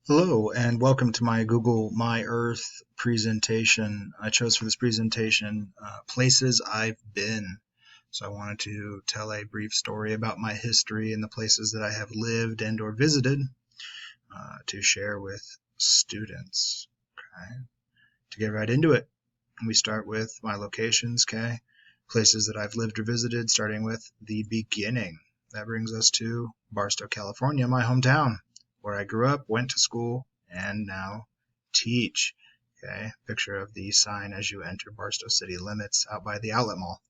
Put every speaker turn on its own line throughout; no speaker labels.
Hello and welcome to my Google My Earth presentation. I chose for this presentation places I've been. So I wanted to tell a brief story about my history and the places that I have lived and or visited to share with students. Okay. To get right into it, we start with my locations, okay? Places that I've lived or visited, starting with the beginning. That brings us to Barstow, California, my hometown, where I grew up, went to school, and now teach. Okay, picture of the sign as you enter Barstow city limits out by the outlet mall.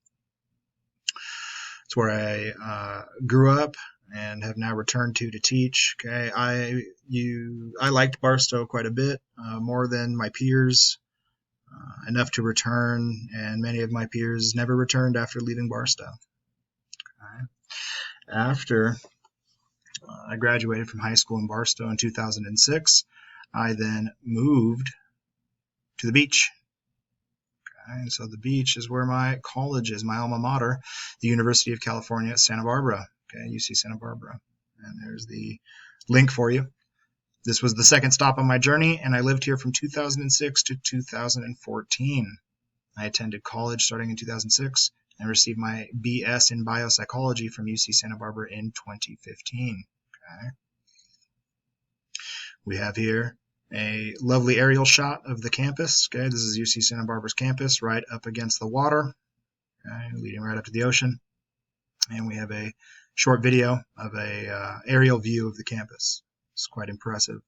It's where I grew up and have now returned to teach. Okay, I liked Barstow quite a bit, more than my peers, enough to return, and many of my peers never returned after leaving Barstow. Okay. After I graduated from high school in Barstow in 2006, I then moved to the beach. Okay, and so the beach is where my college is, my alma mater, the University of California at Santa Barbara. Okay, UC Santa Barbara. And there's the link for you. This was the second stop on my journey, and I lived here from 2006 to 2014. I attended college starting in 2006 and received my BS in biopsychology from UC Santa Barbara in 2015. Okay. We have here a lovely aerial shot of the campus. Okay, this is UC Santa Barbara's campus, right up against the water, okay, leading right up to the ocean. And we have a short video of a aerial view of the campus. It's quite impressive.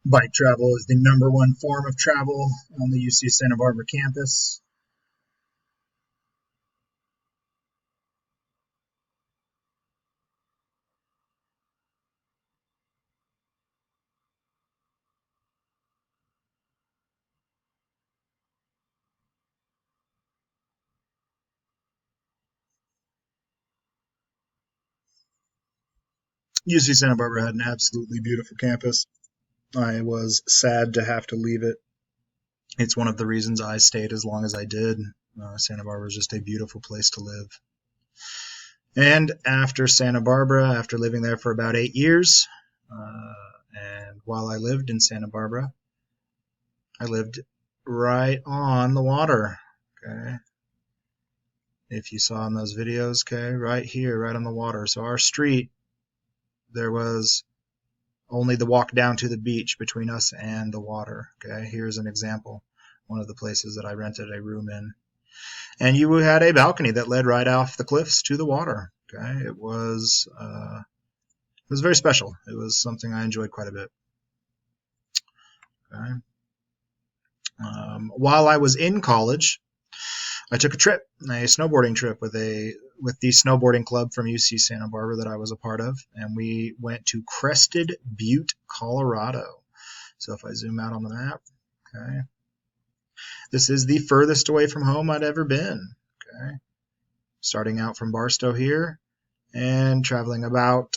Bike travel is the #1 form of travel on the UC Santa Barbara campus. UC Santa Barbara had an absolutely beautiful campus. I was sad to have to leave it. It's one of the reasons I stayed as long as I did. Santa Barbara is just a beautiful place to live. And after Santa Barbara, after living there for about 8 years, and while I lived in Santa Barbara, I lived right on the water. Okay. If you saw in those videos, okay, right here, right on the water. So our street, there was only the walk down to the beach between us and the water. Okay, here's an example. One of the places that I rented a room in. And you had a balcony that led right off the cliffs to the water. Okay, it was very special. It was something I enjoyed quite a bit. Okay. While I was in college, I took a snowboarding trip with the snowboarding club from UC Santa Barbara that I was a part of, and we went to Crested Butte, Colorado. So if I zoom out on the map, okay, this is the furthest away from home I'd ever been. Okay, starting out from Barstow here and traveling about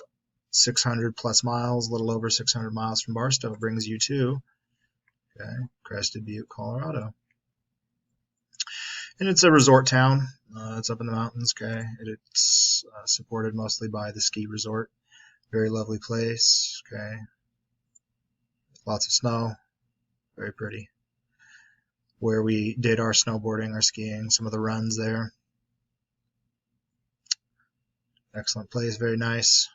600 plus miles, a little over 600 miles from Barstow brings you to, okay, Crested Butte, Colorado. And it's a resort town. It's up in the mountains, okay. It's supported mostly by the ski resort. Very lovely place, okay. Lots of snow, very pretty. Where we did our snowboarding, our skiing, some of the runs there. Excellent place, very nice.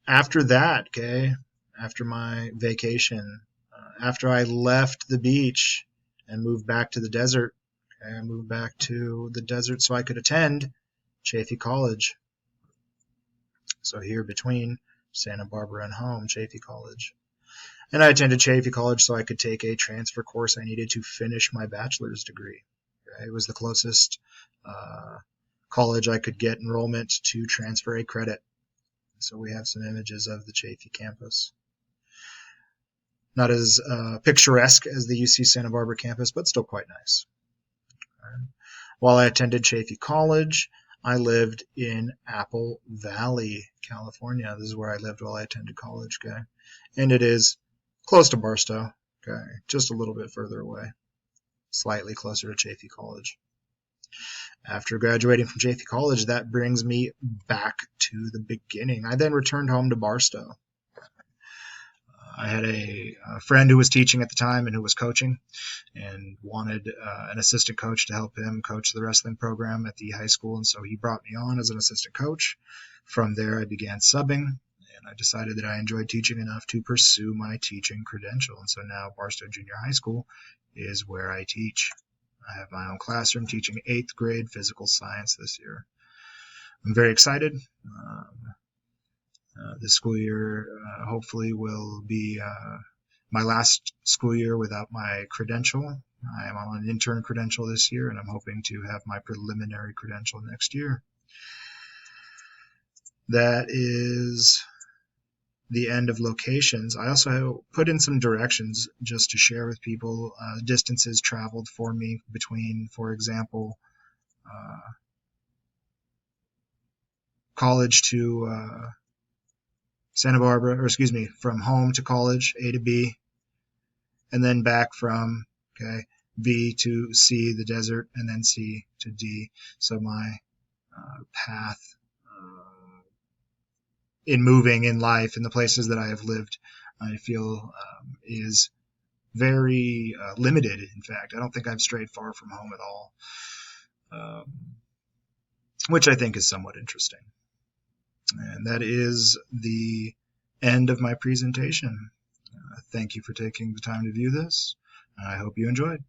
After that, okay, after my vacation, after I left the beach and moved back to the desert, okay, I moved back to the desert so I could attend Chaffey College. So here between Santa Barbara and home, Chaffey College. And I attended Chaffey College so I could take a transfer course I needed to finish my bachelor's degree. Okay? It was the closest college I could get enrollment to transfer a credit. So we have some images of the Chaffey campus. Not as picturesque as the UC Santa Barbara campus, but still quite nice. While I attended Chaffey College, I lived in Apple Valley, California. This is where I lived while I attended college, okay? And it is close to Barstow, okay? Just a little bit further away, slightly closer to Chaffey College. After graduating from Chaffey College, that brings me back to the beginning. I then returned home to Barstow. I had a friend who was teaching at the time and who was coaching and wanted an assistant coach to help him coach the wrestling program at the high school, and so he brought me on as an assistant coach. From there, I began subbing, and I decided that I enjoyed teaching enough to pursue my teaching credential, and so now Barstow Junior High School is where I teach. I have my own classroom teaching 8th grade physical science this year. I'm very excited. This school year hopefully will be my last school year without my credential. I am on an intern credential this year, and I'm hoping to have my preliminary credential next year. That is the end of locations. I also put in some directions just to share with people distances traveled for me between, for example, college to Santa Barbara, or excuse me, from home to college, A to B, and then back from B to C, the desert, and then C to D. So my path in moving in life in the places that I have lived, I feel is very limited. In fact, I don't think I've strayed far from home at all, which I think is somewhat interesting. And that is the end of my presentation. Thank you for taking the time to view this. I hope you enjoyed.